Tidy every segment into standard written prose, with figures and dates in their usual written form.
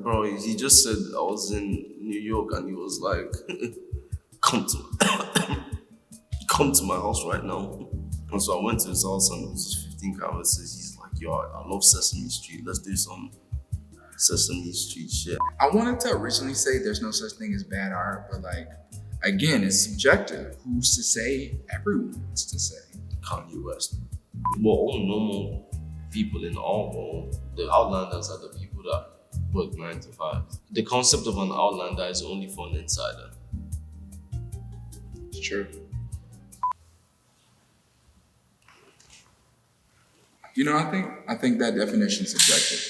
bro, he just said I was in New York and he was like, come to come to my house right now. And so I went to his house and it was just 15 canvases. He's like, yo, I love Sesame Street. Let's do some Sesame Street shit. I wanted to originally say there's no such thing as bad art, but like, again, it's subjective. Who's to say? Everyone's to say. Kanye West. We're all normal people in our world. The Outlanders are the people that work 9 to 5. The concept of an Outlander is only for an insider. It's true. You know, I think that definition is subjective.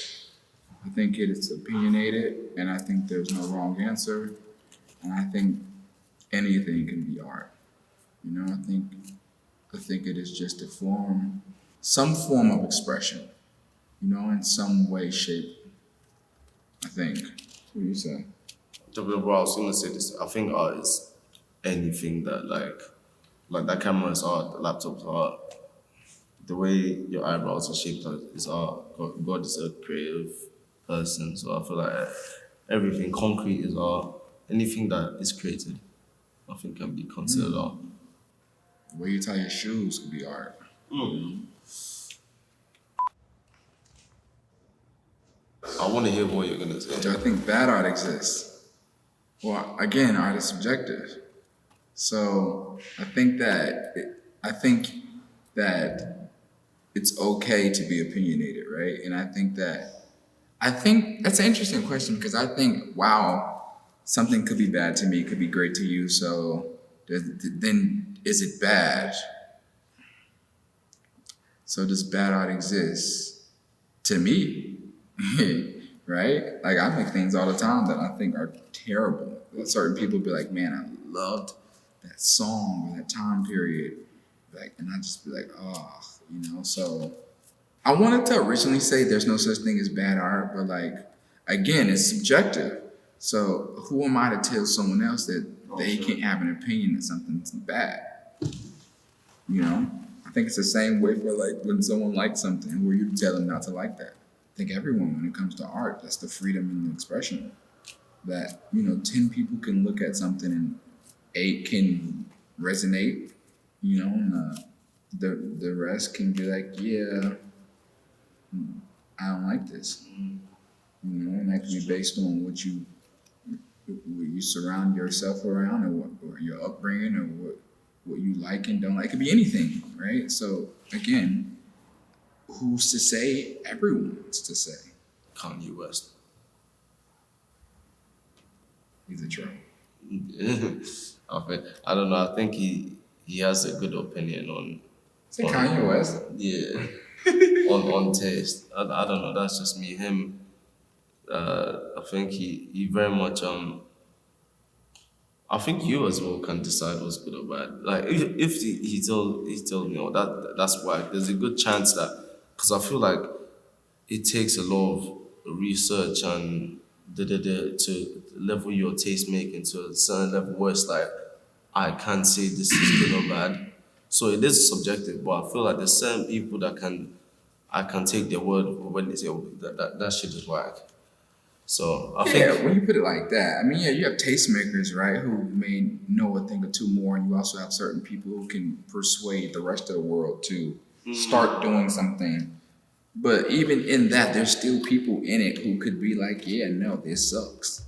I think it is opinionated, and I think there's no wrong answer. And I think anything can be art. You know, I think it is just some form of expression. You know, in some way, shape. I think. What do you say? Bro, I was gonna say this. I think art is anything that like that camera is art, the laptop's art. The way your eyebrows are shaped is art. God is a creative person, so I feel like everything concrete is art. Anything that is created, I think can be considered art. The way you tie your shoes could be art. I want to hear what you're gonna say. Do I think bad art exists? Well, again, art is subjective. So I think that it's okay to be opinionated, right? And I think that's an interesting question because I think, wow, something could be bad to me, could be great to you. So then is it bad? So does bad art exist? To me, right? Like I make things all the time that I think are terrible. Certain people be like, man, I loved that song or that time period. Like, and I just be like, oh, you know, so I wanted to originally say there's no such thing as bad art, but like, again, it's subjective. So who am I to tell someone else that they can't have an opinion that something's bad? You know, I think it's the same way for like when someone likes something, who are you to tell them not to like that? I think everyone, when it comes to art, that's the freedom and the expression that, you know, 10 people can look at something and 8 can resonate, you know, and the rest can be like, yeah, I don't like this, you know, and that can be based on what you surround yourself around, or your upbringing, or what you like and don't like. It could be anything, right? So again, who's to say? Everyone's to say. Kanye West. He's a troll. I don't know. I think he has a good opinion on. Is it Kanye West? Yeah. on taste. I don't know. That's just me. Him. I think he very much I think you as well can decide what's good or bad. Like if he told me, oh, that's why there's a good chance that, because I feel like it takes a lot of research and to level your taste making to a certain level where it's like I can't say this is good or bad. So it is subjective, but I feel like there's certain people that I can take their word when they say, oh, that shit is whack. So I think when you put it like that, I mean, yeah, you have tastemakers, right, who may know a thing or two more, and you also have certain people who can persuade the rest of the world to start doing something. But even in that, there's still people in it who could be like, yeah, no, this sucks.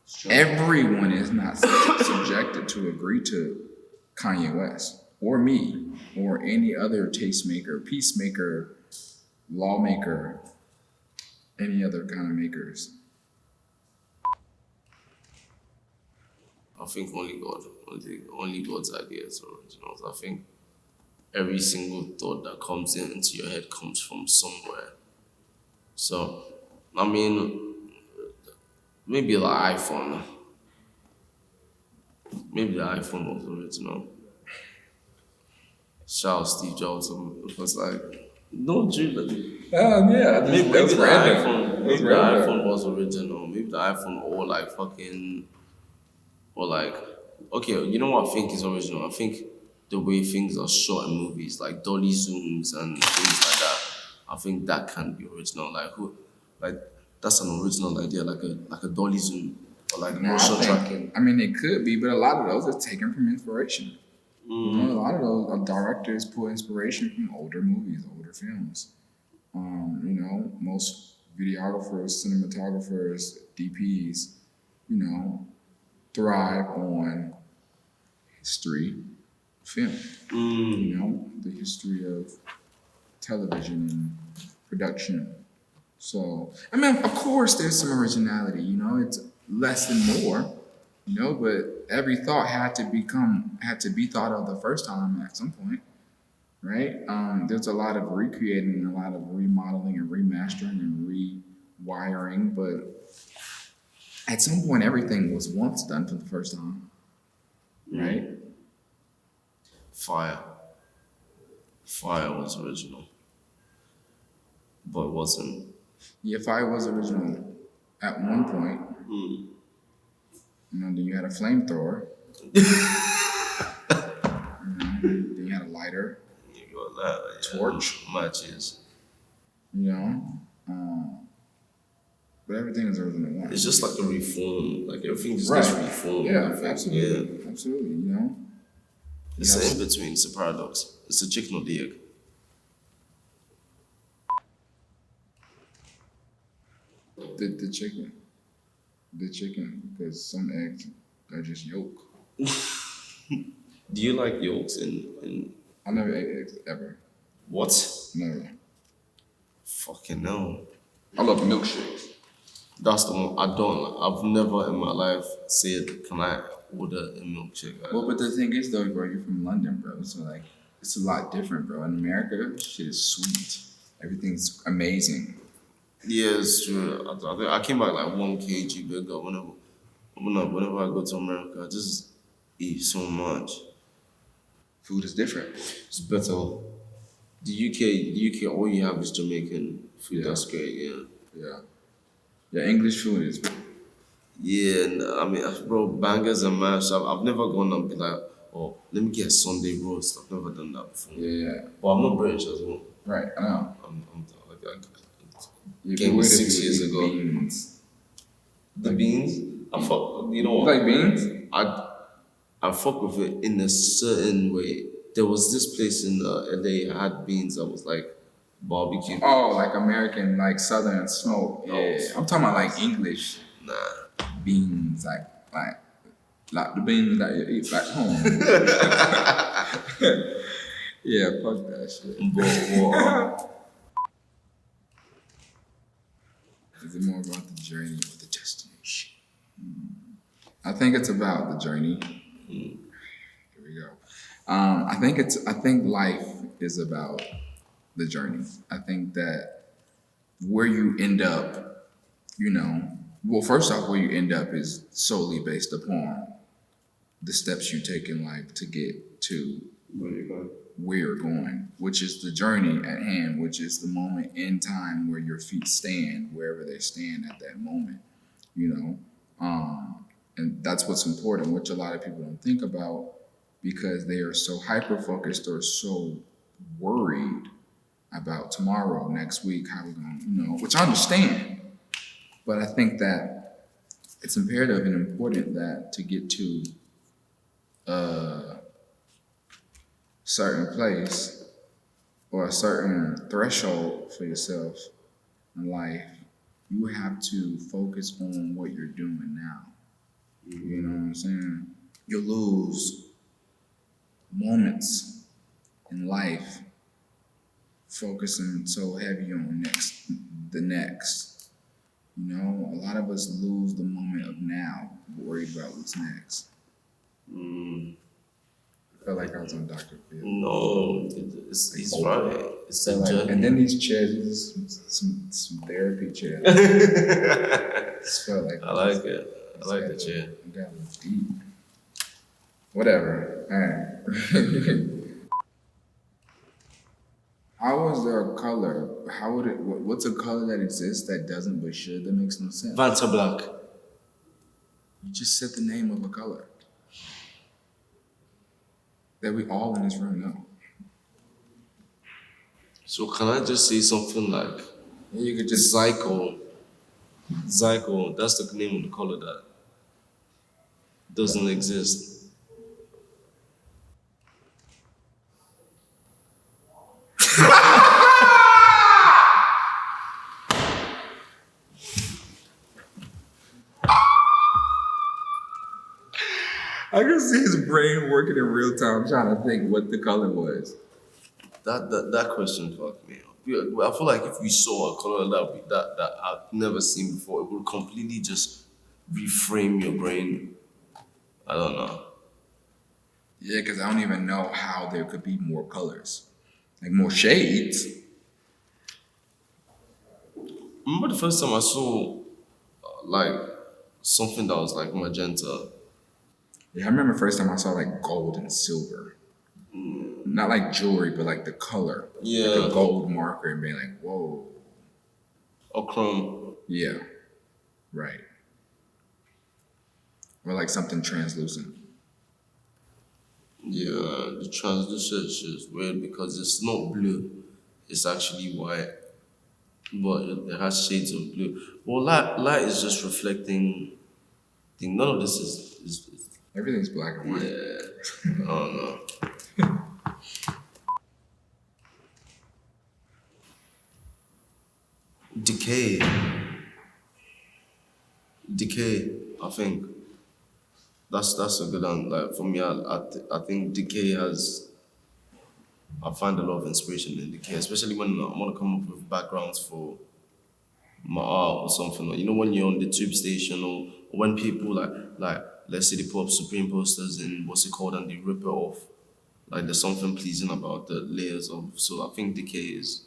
Sure. Everyone is not subjected to agree to Kanye West or me or any other tastemaker, peacemaker, lawmaker, any other kind of makers. I think only God's ideas are originals. I think every single thought that comes into your head comes from somewhere. So, I mean, maybe the iPhone. Maybe the iPhone was original. Shout out Steve Jobs was like, no, Julie. Yeah, maybe the iPhone was original. Maybe the iPhone or like fucking, or like, okay, you know what I think is original? I think the way things are shot in movies, like dolly zooms and things like that. I think that can be original. Like that's an original idea, like a dolly zoom or like Now, motion I tracking. think, I mean, it could be, but a lot of those are taken from inspiration. You know, a lot of those directors pull inspiration from older movies, older films. You know, most videographers, cinematographers, DPs, you know, thrive on history, film. You know, the history of television and production. So, I mean, of course, there's some originality. You know, it's less than more. You know, but every thought had to be thought of the first time at some point, right? There's a lot of recreating, a lot of remodeling and remastering and rewiring, but at some point, everything was once done for the first time, right? Fire. Fire was original, but it wasn't. Yeah, Fire was original at one point. You know, then you had a flamethrower. Then you had a lighter, You got that, yeah. torch. Matches. You know, but everything is original one. It's just like a reform. Like everything just Right. gets reformed. Yeah, I think. absolutely, Yeah. absolutely. You know, It's Yes. an in between. It's a paradox. It's the chicken or the egg. the chicken, because some eggs are just yolk. Do you like yolks in I never ate eggs ever. what? Never. Fucking no. I love milkshakes. That's the one I don't. I've never in my life said, "Can I order a milkshake?" Well, but the thing is though, bro, you're from London, bro. So like, it's a lot different, bro. In America, shit is sweet. Everything's amazing. Yeah, it's true. I came back like 1 kg bigger whenever I go to America. I just eat so much. Food is different. It's better. The UK, all you have is Jamaican food. Yeah. That's great. Yeah. Yeah. Yeah, English food is. Yeah, and I mean, bro, bangers and mash. I've never gone and be like, oh, let me get a Sunday roast. I've never done that before. Yeah. But I'm not British as well. Right. I know. I'm like, You Came would if 6 you years eat ago. Beans. the beans. I fuck. You know You what? like beans? I fuck with it in a certain way. There was this place in LA had beans that was like barbecue. Oh, like American, like Southern smoke. Yeah. I'm talking about like English Nah. beans, like the beans that you eat back home. Yeah, fuck that shit. But Is it more about the journey or the destination? I think it's about the journey. Here we go. I think life is about the journey. I think that where you end up, you know, well, first off, where you end up is solely based upon the steps you take in life to get to where you're going, which is the journey at hand, which is the moment in time where your feet stand, wherever they stand at that moment, you know. And that's what's important, which a lot of people don't think about because they are so hyper focused or so worried about tomorrow, next week, how we're going, you know, which I understand. But I think that it's imperative and important that to get to a certain place or a certain threshold for yourself in life, you have to focus on what you're doing now. You know what I'm saying? You'll lose moments in life focusing so heavy on the next. You know, a lot of us lose the moment of now, worried about what's next. I felt like I was on Dr. Phil. no, he's right. It's So a like, journey. and then these chairs, these some therapy chairs. Just felt like I like it. I like the chair. You got a little deep. Whatever. All right. How is there a color? How would it? What's a color that exists that doesn't but should? That makes no sense. Vanta Black. You just said the name of a color that we all in this room know. So can I just say something like And you could just cycle? Zyko, that's the name of the color that doesn't exist. I can see his brain working in real time, trying to think what the color was. That question fucked me up. Yeah, well, I feel like if we saw a color that I've never seen before, it would completely just reframe your brain. I don't know. Yeah, because I don't even know how there could be more colors, like more shades. Remember the first time I saw like something that was like magenta. Yeah, I remember first time I saw like gold and silver, not like jewelry, but like the color, like a Yeah, gold marker, and being like, whoa, or chrome. yeah, right, or like something translucent. Yeah, the translucent shit is weird because it's not blue. It's actually white, but it has shades of blue. Well, light is just reflecting. Thing. None of this is Everything's black and white. yeah. I don't know. Decay, decay. I think that's a good one. Like for me, I think decay has. I find a lot of inspiration in decay, especially when I want to come up with backgrounds for my art or something. Like, you know, when you're on the tube station or when people like let's say they put up Supreme posters and what's it called and they rip it off. Like there's something pleasing about the layers of. So I think decay is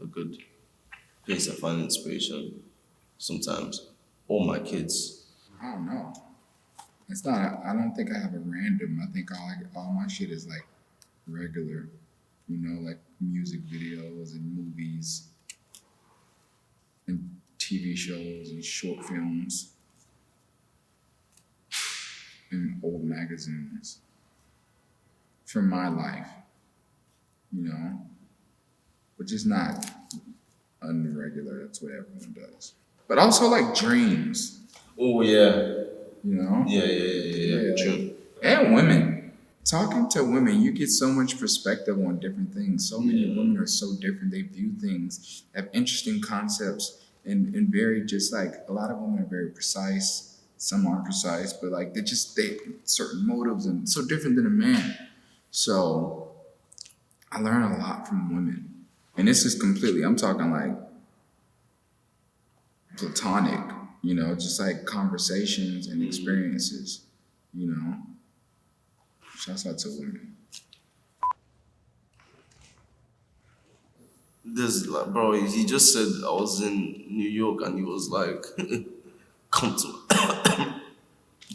a good place I find inspiration sometimes. All my kids. I don't know. It's not. I don't think I have a random. I think all my shit is like regular. You know, like music videos and movies and TV shows and short films and old magazines from my life. You know, which is not unregular. That's what everyone does. But also like dreams. Oh yeah. You know, Yeah. yeah, True. and women. Talking to women, you get so much perspective on different things. So many Yeah. women are so different. They view things, have interesting concepts, and very just like a lot of women are very precise. Some aren't precise, but like they certain motives and so different than a man. So I learn a lot from women, and this is completely. I'm talking like platonic. You know, just like conversations and experiences. You know, shouts out to women. This like bro, he just said I was in New York and he was like, come to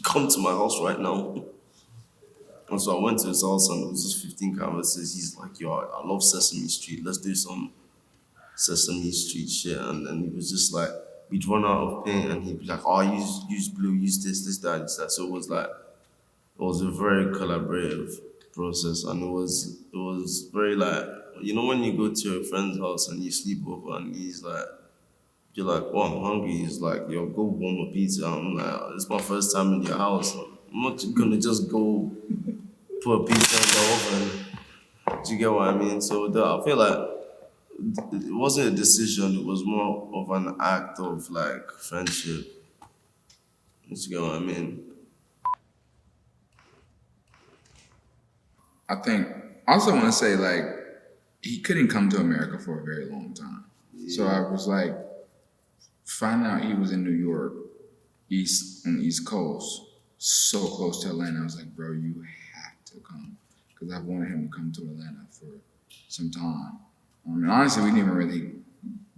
come to my house right now. And so I went to his house and it was just 15 canvases. He's like, yo, I love Sesame Street. Let's do some Sesame Street shit. And then he was just like, we'd run out of paint and he'd be like, oh, use blue, use this, that, this, that. So it was like, it was a very collaborative process and it was very like, you know, when you go to your friend's house and you sleep over and he's like, you're like, oh, I'm hungry. He's like, yo, go warm a pizza. I'm like, it's my first time in your house. I'm not gonna just go put a pizza in the oven. Do you get what I mean? So I feel like it wasn't a decision. It was more of an act of like friendship. Do you get what I mean? I think I also want to say like he couldn't come to America for a very long time. So I was like finding out he was in New York, east on the East Coast, so close to Atlanta. I was like, bro, you have to come because I've wanted him to come to Atlanta for some time. And honestly, we didn't even really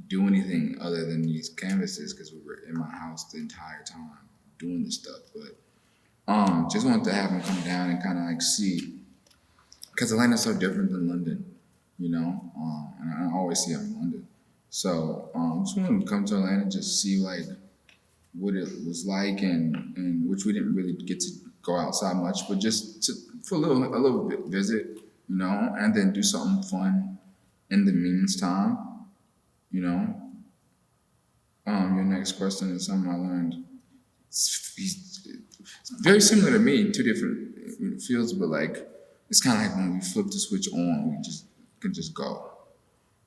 do anything other than these canvases because we were in my house the entire time doing this stuff. But just wanted to have him come down and kind of like see because Atlanta's so different than London, you know. And I always see him in London, so just wanted to come to Atlanta and just see like what it was like, and which we didn't really get to go outside much, but just for a little bit visit, you know, and then do something fun in the meantime, you know. Your next question is something I learned. It's very similar to me, two different fields, but like it's kind of like when we flip the switch on, we just can just go,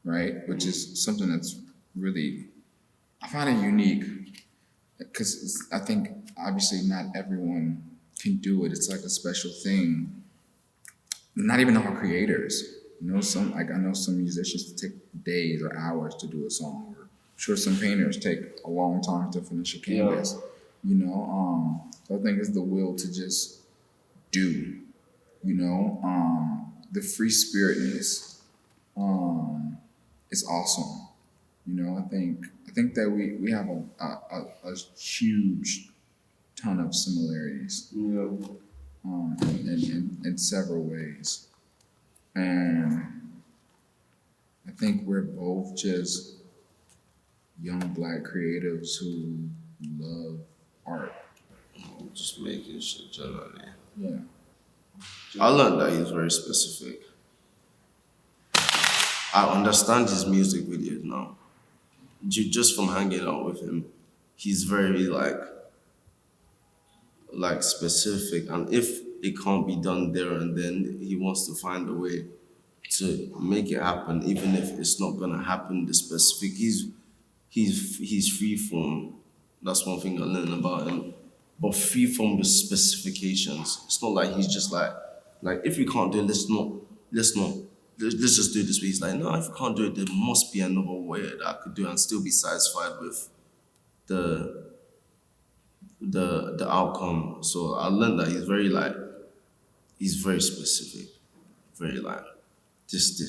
right? Which is something that's really I find it unique because I think obviously not everyone can do it. It's like a special thing. Not even all creators. You know, some like I know some musicians take days or hours to do a song. Or I'm sure some painters take a long time to finish a Yeah. canvas. You know, so I think it's the will to just do. You know, the free spiritness is awesome. You know, I think that we have a huge ton of similarities Yeah. in several ways. And I think we're both just young black creatives who love art. Just making shit generally. Yeah. I learned that he's very specific. I understand his music videos now. Just from hanging out with him, he's very like specific, and if it can't be done there and then, he wants to find a way to make it happen, even if it's not gonna happen the specific. He's free from. That's one thing I learned about him. But free from the specifications. It's not like he's just like if we can't do it, let's just do it this way. He's like, no, if we can't do it, there must be another way that I could do it and still be satisfied with the the outcome. So I learned that he's very specific, very like this.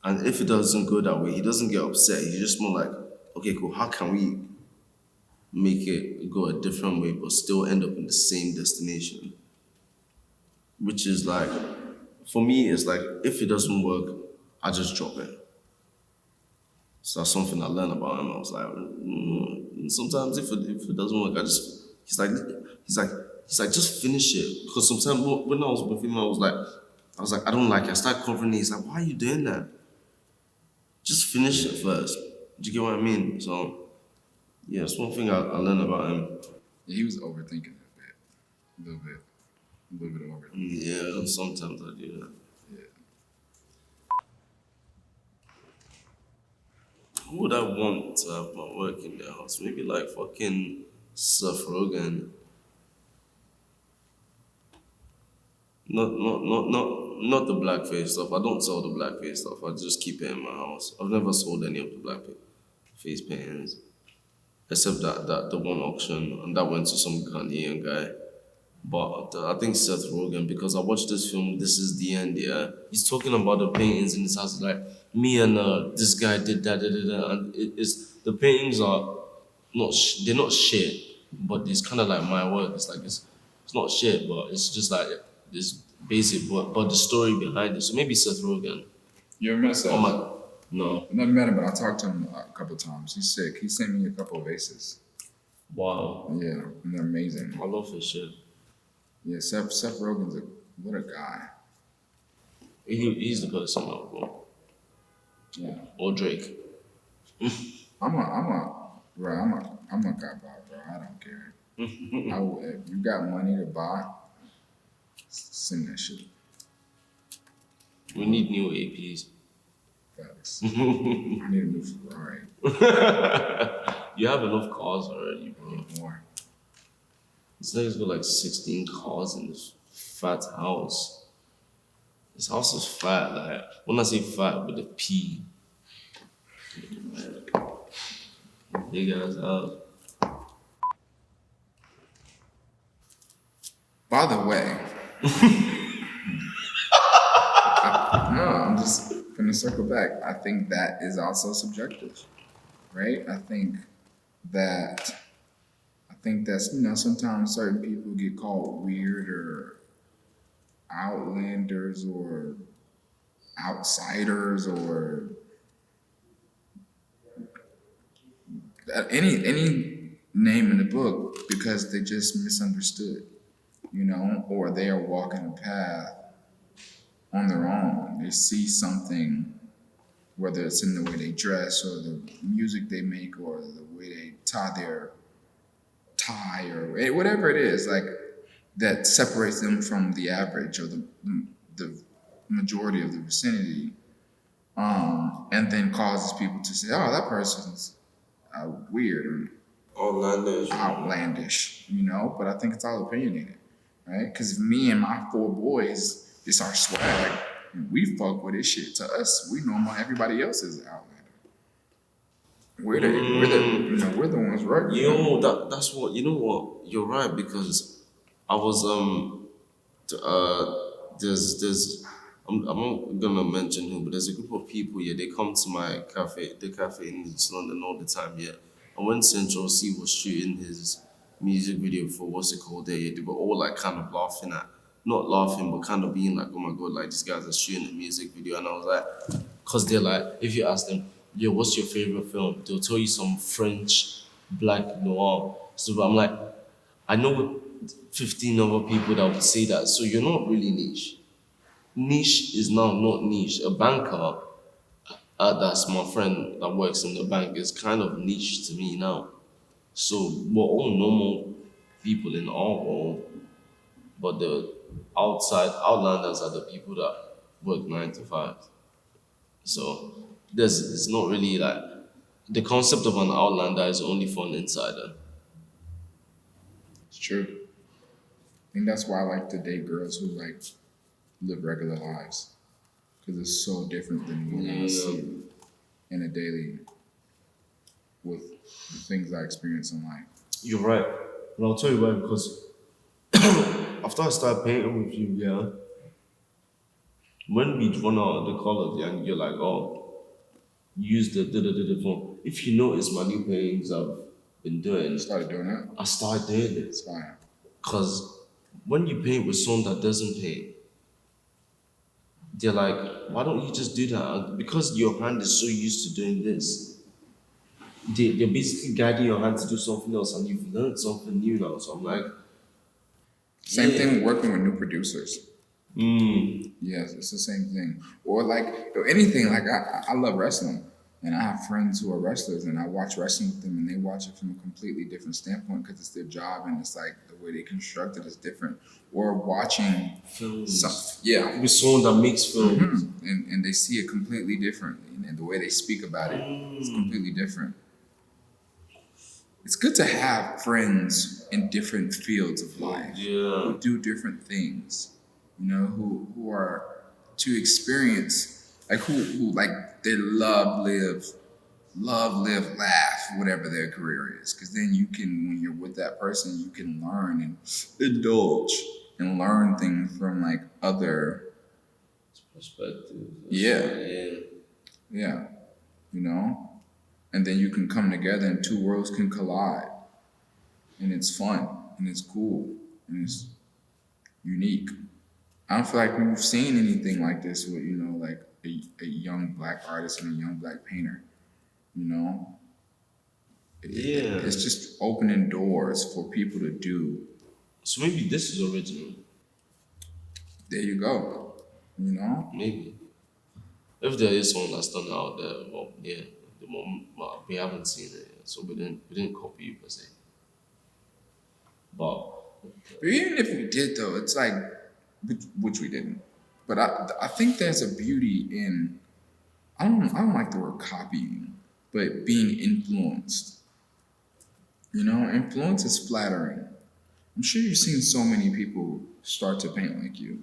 And if it doesn't go that way, he doesn't get upset. He's just more like, okay, cool. How can we make it go a different way, but still end up in the same destination? Which is like, for me, it's like if it doesn't work, I just drop it. So that's something I learned about him. I was like, sometimes if it doesn't work, I just he's like he's like just finish it. Because sometimes when I was with him, I was like I don't like it. I start covering it. He's like, why are you doing that? Just finish it first. Do you get what I mean? So yeah, it's one thing I learned about him. Yeah, he was overthinking it a little bit, a little bit overthinking. Yeah, sometimes I do that. Yeah. Who would I want to have my work in their house? Maybe like fucking Seth Rogen. Not the blackface stuff. I don't sell the blackface stuff. I just keep it in my house. I've never sold any of the blackface paintings, except that the one auction, and that went to some Ghanaian guy. But I think Seth Rogen, because I watched this film, This Is the End. Yeah, he's talking about the paintings in his house. Like me and this guy did that, and it's the paintings are not they're not shit, but it's kind of like my work. It's like it's not shit, but it's just like this basic, but the story behind it. So maybe Seth Rogen. You ever met Oh Seth? my, no, I've never met him, but I talked to him a couple times. He's sick. He sent me a couple of vases. wow, Yeah, and they're amazing. I love his shit. Yeah, Seth Rogen's what a guy. He's the person I would want. Yeah, Or Drake. I'm a guy buy, bro. I don't care. If you got money to buy, send that shit. We need new APs. Facts. I need a new Ferrari. You have enough cars already, bro. More. This nigga's got like 16 cars in this fat house. This house is fat. Like when I say fat with a P, big ass house. By the way, no, I'm just gonna circle back. I think that is also subjective, right? That I think that's sometimes certain people get called weird or outlanders or outsiders or any name in the book because they just misunderstood, or they are walking a path on their own. They see something whether it's in the way they dress or the music they make or the way they tie their tie or whatever it is, like that separates them from the average or the majority of the vicinity, and then causes people to say, "Oh, that person's weird or Outlander. outlandish," you know. But I think it's all opinionated, right? Because me and my four boys, it's our swag. And we fuck with this shit. To us, we normal. Everybody else is outlander. We're the ones right. Yo, that's what you know. What you're right because I was there's I'm not gonna mention who, but there's a group of people. Yeah, they come to my cafe, the cafe in East London all the time. Yeah, and when Central C was shooting his music video for what's it called there, yeah, they were all like kind of laughing at, not laughing, but kind of being like, oh my god, like these guys are shooting a music video, and I was like, cause they're like, if you ask them, yo, what's your favorite film? They'll tell you some French black noir. So I'm like, I know 15 other people that would say that. So you're not really niche. Niche is now not niche. A banker, that's my friend that works in the bank, is kind of niche to me now. So we're all normal people in our world, but the outside outlanders are the people that work 9 to 5. So it's not really like the concept of an outlander is only for an insider. It's true. I think that's why I like to date girls who like live regular lives because it's so different than what I see in a daily with the things I experience in life. You're right. And I'll tell you why, because after I started painting with you, yeah, when we run out of the color, yeah, and you're like, oh, use the da phone. If you notice my new paintings I've been doing, Started doing that. I started doing it. It's fine. Because when you paint with someone that doesn't paint, they're like, why don't you just do that? And because your hand is so used to doing this, they're basically guiding your hand to do something else, and you've learned something new now. So I'm like, Same yeah. thing working with new producers. Yes, it's the same thing. Or like or anything. Like I love wrestling, and I have friends who are wrestlers, and I watch wrestling with them, and they watch it from a completely different standpoint because it's their job, and it's like the way they construct it is different. Or watching Films. yeah, With someone that makes films. and they see it completely differently, and the way they speak about it is completely different. It's good to have friends in different fields of life Yeah. who do different things, you know, who are to experience like who like they love, live, laugh, whatever their career is. Because then you can, when you're with that person, you can learn and indulge and learn things from like other, Perspective. yeah, Yeah. yeah, you know, and then you can come together and two worlds can collide, and it's fun and it's cool and it's unique. I don't feel like we've seen anything like this with, you know, like a young black artist and a young black painter, you know? Yeah. It's just opening doors for people to do. So maybe this is original. There you go, you know? Maybe. If there is someone that's done it out there, well, yeah. The moment, well, we haven't seen it yet, so we didn't copy you per se. But But even if we did, though, it's like, which we didn't. But I think there's a beauty in, I don't like the word copying, but being influenced. You know, influence is flattering. I'm sure you've seen so many people start to paint like you,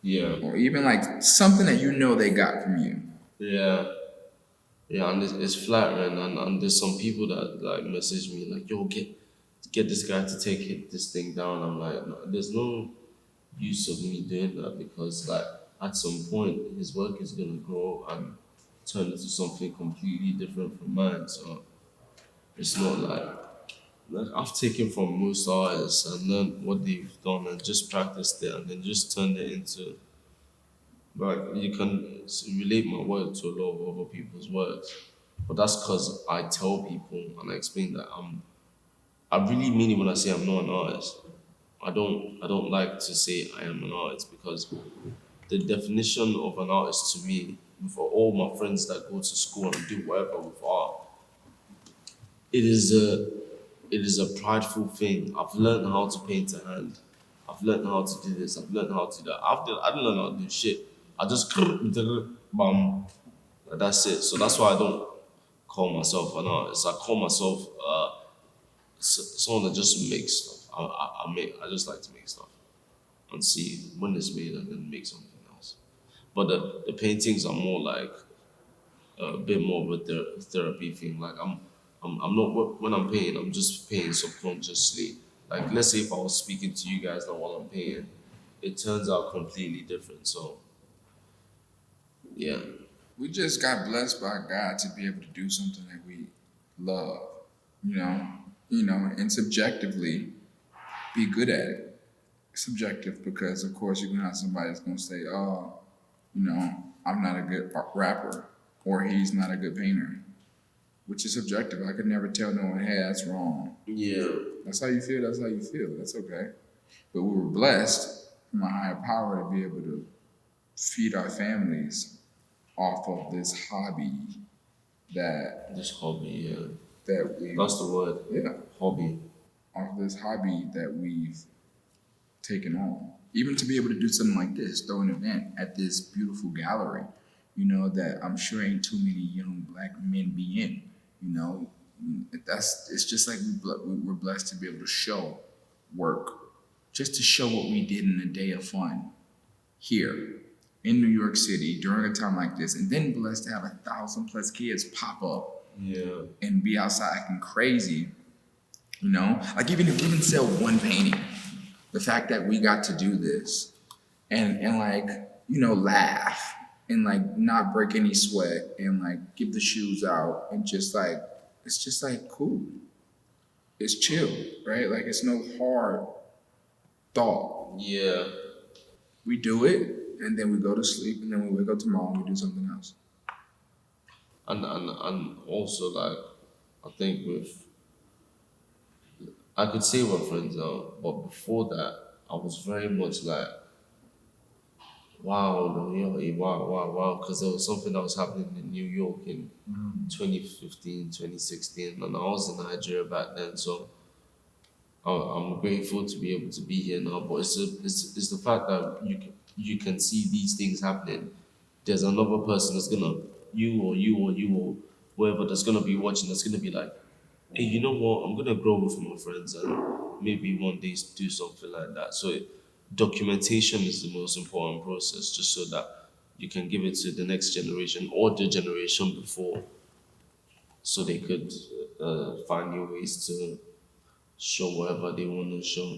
yeah, or even like something that you know they got from you. yeah, yeah, and it's flattering, and there's some people that like message me like, "Yo, get this guy to take this thing down." I'm like, no, there's no use of me doing that because like at some point his work is gonna grow and turn into something completely different from mine. So it's not like I've taken from most artists and learned what they've done and just practiced it and then just turned it into like you can relate my work to a lot of other people's works. But that's because I tell people and I explain that I really mean it when I say I'm not an artist. I don't like to say I am an artist because the definition of an artist to me with all my friends that go to school and do whatever with art, it is a prideful thing. I've learned how to paint a hand. I've learned how to do this. I've learned how to do that. I didn't learn how to do shit. I just bam. That's it. So that's why I don't call myself an artist. I call myself someone that just makes stuff. I just like to make stuff and see when it's made and then make something else. But the paintings are more like a bit more of a therapy thing. Like I'm not when I'm painting, I'm just painting subconsciously. Like let's say if I was speaking to you guys now while I'm painting, it turns out completely different. So yeah, We just got blessed by God to be able to do something that we love, you know, and subjectively be good at it. Subjective because of course you're gonna have somebody that's gonna say, "Oh, I'm not a good rapper," or "He's not a good painter," which is subjective. I could never tell no one, "Hey, that's wrong." yeah, That's how you feel. That's how you feel. That's okay. But we were blessed from a higher power to be able to feed our families off of this hobby that this hobby. Yeah, we that's the word. yeah, Hobby. off this hobby that we've taken on. Even to be able to do something like this, throw an event at this beautiful gallery, that I'm sure ain't too many young black men be in. You know, it's just like we're blessed to be able to show work, just to show what we did in a day of fun here in New York City during a time like this, and then blessed to have 1,000+ kids pop up Yeah, and be outside acting crazy. Like even if we didn't sell one painting, the fact that we got to do this and like laugh and like not break any sweat and like give the shoes out and just like it's just like cool, it's chill, right? Like it's no hard thought. yeah, We do it and then we go to sleep and then we wake up tomorrow and we do something else. and also like I think with I could say we're friends now, but before that I was very much like wow, wow, because there was something that was happening in New York in 2015, 2016, and I was in Nigeria back then, so I'm grateful to be able to be here now. But it's the fact that you can see these things happening. There's another person that's gonna you or whoever that's gonna be watching that's gonna be like, hey, you know what? I'm gonna grow with my friends and maybe one day do something like that. So documentation is the most important process, just so that you can give it to the next generation or the generation before, so they could find new ways to show whatever they want to show.